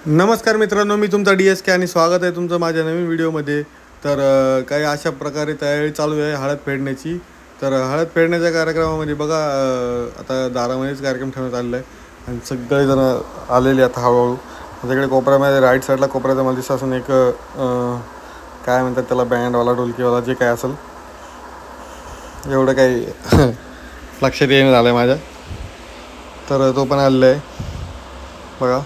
नमस्कार मित्रांनो, मी तुमचा DSK आणि स्वागत आहे तुमचं माझ्या नवीन व्हिडिओमध्ये. तर काही अशा प्रकारे तयारी चालू आहे हळद पेरण्याची. तर हळद पेरण्याच्या कार्यक्रमामध्ये बघा आता दारामध्येच कार्यक्रम ठेवण्यात आलेला आहे आणि सगळेजण आलेले आता हळूहळू. माझ्याकडे कोपऱ्यामध्ये राईट साईडला कोपऱ्याचा मला दिसत असून एक काय म्हणतात त्याला, बँडवाला ढोलकीवाला जे काय असेल, एवढं काही लक्षात येणं झालं आहे माझ्या. तर तो पण आलेला आहे बघा.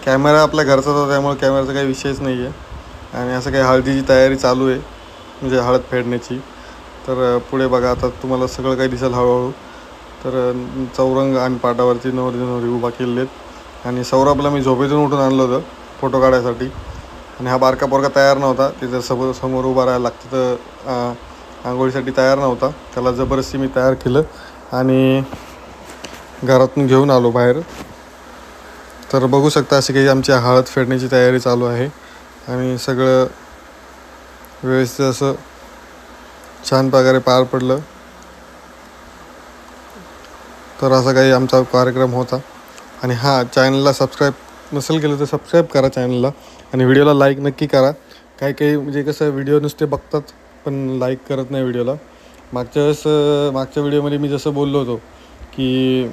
कॅमेरा आपल्या घरचाच होता त्यामुळे कॅमेराचा काही विषयच नाही आहे. आणि असं काही हळदीची तयारी चालू आहे, म्हणजे हळद फेडण्याची. तर पुढे बघा आता तुम्हाला सगळं काही दिसेल हळूहळू. तर चौरंग आणि पाटावरती नवरी उभा केलेले आहेत. आणि सौरभला मी झोपेतून उठून आणलं होतं फोटो काढायसाठी. आणि हा बारका पोरगा तयार नव्हता, तिथं समोर उभा राहायला लागतं. तर आंघोळीसाठी तयार नव्हता, त्याला जबरदस्ती मी तयार केलं आणि घरातून घेऊन आलो बाहेर. तर बघू शकता अशी काही आमची हळद फेडण्याची तयारी चालू आहे आणि सगळं व्यवस्थित असं छान प्रकारे पार पडलं. तर असा काही आमचा कार्यक्रम होता. आणि चॅनलला सबस्क्राईब नसेल केलं तर सबस्क्राईब करा चॅनलला आणि व्हिडिओला लाईक नक्की करा. काही म्हणजे कसं व्हिडिओ नुसते बघतात पण लाईक करत नाही व्हिडिओला. मागच्या व्हिडिओमध्ये मी जसं बोललो होतो की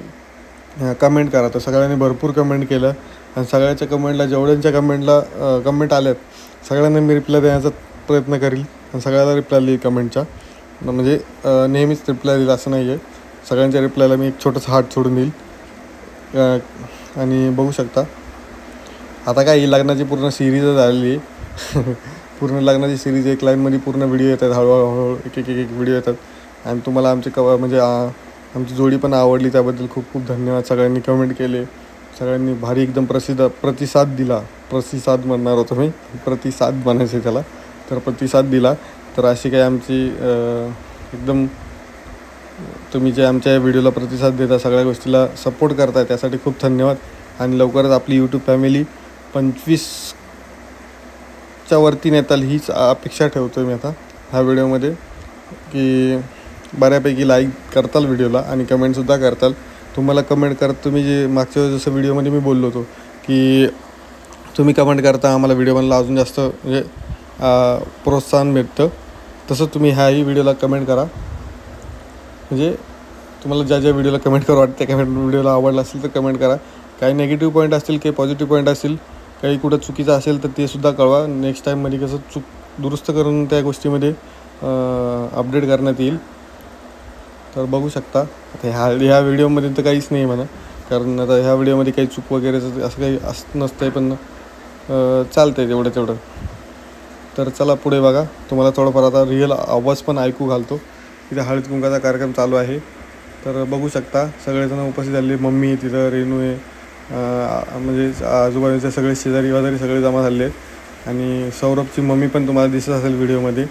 कमेंट करा, तर सगळ्यांनी भरपूर कमेंट केलं. आणि सगळ्याच्या कमेंटला, जेवढ्यांच्या कमेंट आल्यात सगळ्यांना मी रिप्लाय देण्याचा प्रयत्न करील. आणि सगळ्याला रिप्लाय देईल कमेंटच्या, म्हणजे नेहमीच रिप्लाय देईल असं नाही आहे. सगळ्यांच्या रिप्लायला मी एक छोटंसं हार्ट सोडून देईल. आणि बघू शकता आता काय ही लग्नाची पूर्ण सिरीजच झालेली आहे. पूर्ण लग्नाची सिरीज एक लाईनमध्ये पूर्ण व्हिडिओ येतात, हळूहळू एक व्हिडिओ येतात. आणि तुम्हाला आमची आमची जोडी पण आवडली, त्याबद्दल खूप खूप धन्यवाद. सगळ्यांनी कमेंट केले, सगळ्यांनी भारी एकदम प्रतिसाद दिला. प्रतिसाद म्हणणार होतो मी, प्रतिसाद म्हणायचं त्याला. तर प्रतिसाद दिला. तर अशी काही आमची एकदम तुम्ही जे आमच्या व्हिडिओला प्रतिसाद देता, सगळ्या गोष्टीला सपोर्ट करताय, त्यासाठी खूप धन्यवाद. आणि लवकरच आपली यूट्यूब फॅमिली 25च्या वरती नेताल हीच अपेक्षा ठेवतो आहे मी आता ह्या व्हिडिओमध्ये, की बऱ्यापैकी लाईक करताल व्हिडिओला आणि कमेंटसुद्धा करताल. तुम्हाला कमेंट करत तुम्ही जे मागच्या जसं व्हिडिओमध्ये मी बोललो होतो की तुम्ही कमेंट करता आम्हाला व्हिडिओ बनला अजून जास्त म्हणजे प्रोत्साहन भेटतं. तसं तुम्ही ह्याही व्हिडिओला कमेंट करा. म्हणजे तुम्हाला ज्या व्हिडिओला कमेंट करू वाटते, त्या व्हिडिओला आवडला असेल तर कमेंट करा. काही निगेटिव्ह पॉईंट असतील, काही पॉझिटिव्ह पॉईंट असतील, काही कुठं चुकीचं असेल तर ते सुद्धा कळवा. नेक्स्ट टाईममध्ये कसं दुरुस्त करून त्या गोष्टीमध्ये अपडेट करण्यात येईल. तर बघू शकता आता ह्या व्हिडिओमध्ये तर काहीच नाही म्हणा, कारण आता ह्या व्हिडिओमध्ये काही चूक वगैरे असं काही नसतं आहे, पण चालतं आहे तेवढं. तर चला पुढे बघा, तुम्हाला थोडंफार आता रिअल आवाज पण ऐकू घालतो. तिथे हळद कुंकाचा कार्यक्रम चालू आहे. तर बघू शकता सगळेजण उपस्थित झाले. मम्मी तिथं, रेणू आहे, म्हणजे आजूबाजूचे सगळे शेजारी वगैरे सगळे जमा झाले आहेत. आणि सौरभची मम्मी पण तुम्हाला दिसत असेल व्हिडिओमध्ये.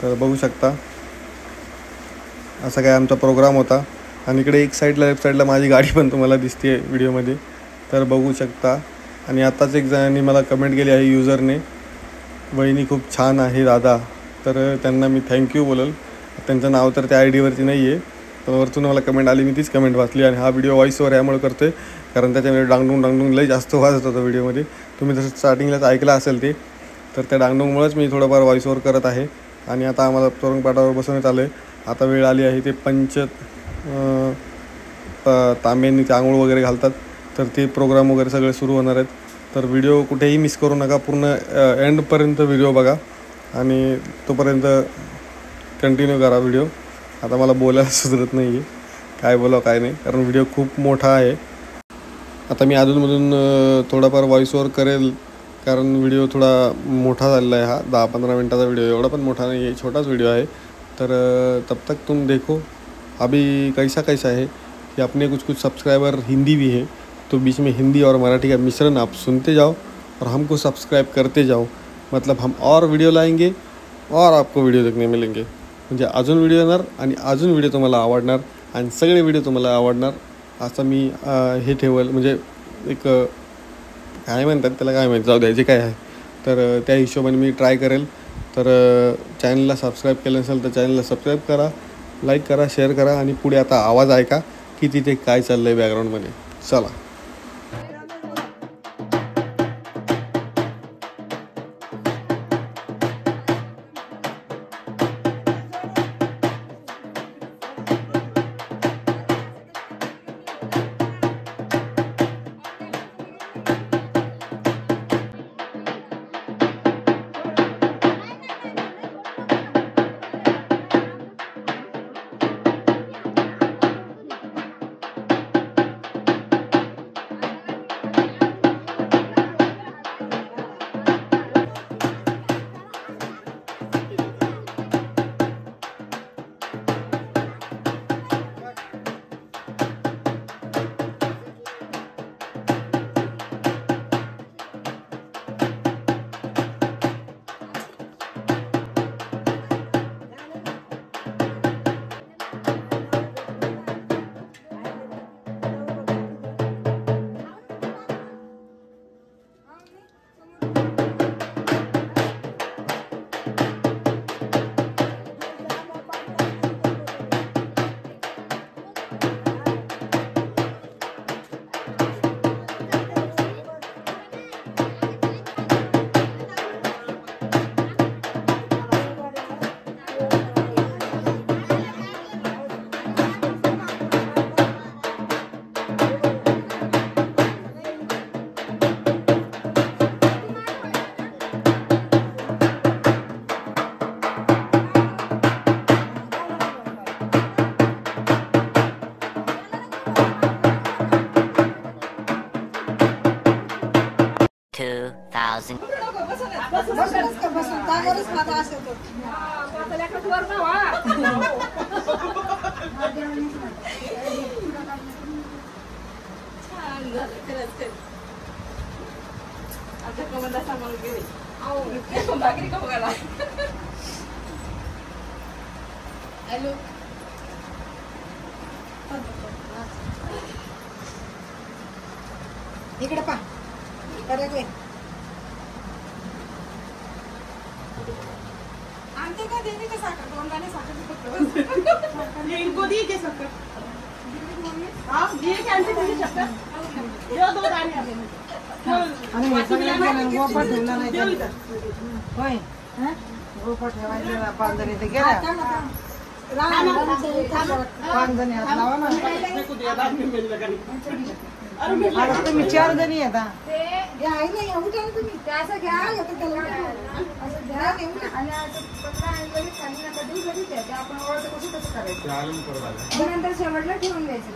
तर बघू शकता असा काय आमचा प्रोग्राम होता. आणि इकडे एक साईडला लेफ्ट साईडला माझी गाडी पण तुम्हाला दिसते आहे व्हिडिओमध्ये. तर बघू शकता. आणि आत्ताच एक जणांनी मला कमेंट केली आहे युजरने, वहिनी खूप छान आहे दादा. तर त्यांना मी थँक्यू बोलेल. त्यांचं नाव तर त्या ID वरती नाही आहे, तर वरतून मला कमेंट आली, मी तीच कमेंट वाचली. आणि हा व्हिडिओ व्हॉईस ओव्हर यामुळे करतो आहे कारण त्याच्यामध्ये डांगडुंग लई जास्त वाजत होतं व्हिडिओमध्ये. तुम्ही जसं स्टार्टिंगलाच ऐकलं असेल ते, तर त्या डांगडुंगमुळेच मी थोडंफार व्हॉईस ओव्हर करत आहे. आणि आता आम्हाला चौरंगपाटावर बसवण्यात आलं आहे. आता वेळ आली आहे, ते तांब्यांनी ते आंघोळ वगैरे घालतात, तर ते प्रोग्राम वगैरे सगळे सुरू होणार आहेत. तर व्हिडिओ कुठेही मिस करू नका, पूर्ण एंडपर्यंत व्हिडिओ बघा आणि तोपर्यंत कंटिन्यू करा व्हिडिओ. आता मला बोलायला सुचत नाही आहे काय बोलावं काय नाही, कारण व्हिडिओ खूप मोठा आहे. आता मी अधूनमधून थोडाफार व्हॉईस ओव्हर करेल, कारण व्हिडिओ थोडा मोठा झालेला आहे. हा 10-15 मिनटाचा व्हिडिओ, एवढा पण मोठा नहीं है, छोटाच व्हिडिओ आहे. तर तब तक तुम देखो अभी कैसा है कि अपने कुछ सब्सक्राइबर हिंदी भी है, तो बीच में हिंदी और मराठी का मिश्रण आप सुनते जाओ और हमको सब्सक्राइब करते जाओ. मतलब हम और व्हिडिओ लाएंगे और आपको व्हिडिओ देखने मिलेंगे. म्हणजे अजून व्हिडिओ येणार आणि अजून व्हिडिओ तुम्हाला आवडणार आणि सगळे व्हिडिओ तुम्हाला आवडणार असं मी हे ठेवलं. म्हणजे एक काय म्हणतात त्याला, काय माहिती, जाऊ द्यायचे काय आहे. तर त्या हिशोबाने मी ट्राय करेल. तर चॅनलला सबस्क्राईब केलं नसेल तर चॅनलला सबस्क्राईब करा, लाईक करा, शेअर करा. आणि पुढे आता आवाज ऐका की तिथे काय चाललं आहे बॅकग्राऊंडमध्ये. चला. बसूनच का बसून जागेवरच खाता असेल तर. हॅलो इकडे पा आमचे का देते का साखर तोंडाने साखर इनको दी के साखर हाँ दिए क्या आंटी मुझे शक्कर यो 2 दाने अरे सगळ्यांना गोपा ठेवला नाही होय गोपा ठेवायला 5 जण इथे गेला 5 जण लावा ना अरे तुम्ही 4 जणी येता ते आई नाही उठा तुम्ही त्याचं घ्या येतं त्याला असं घ्या आणि असं 15 खाली नका देऊ कधी ते आपण ओळख कसं करायचं नंतर शेवटला ठेवून द्यायचं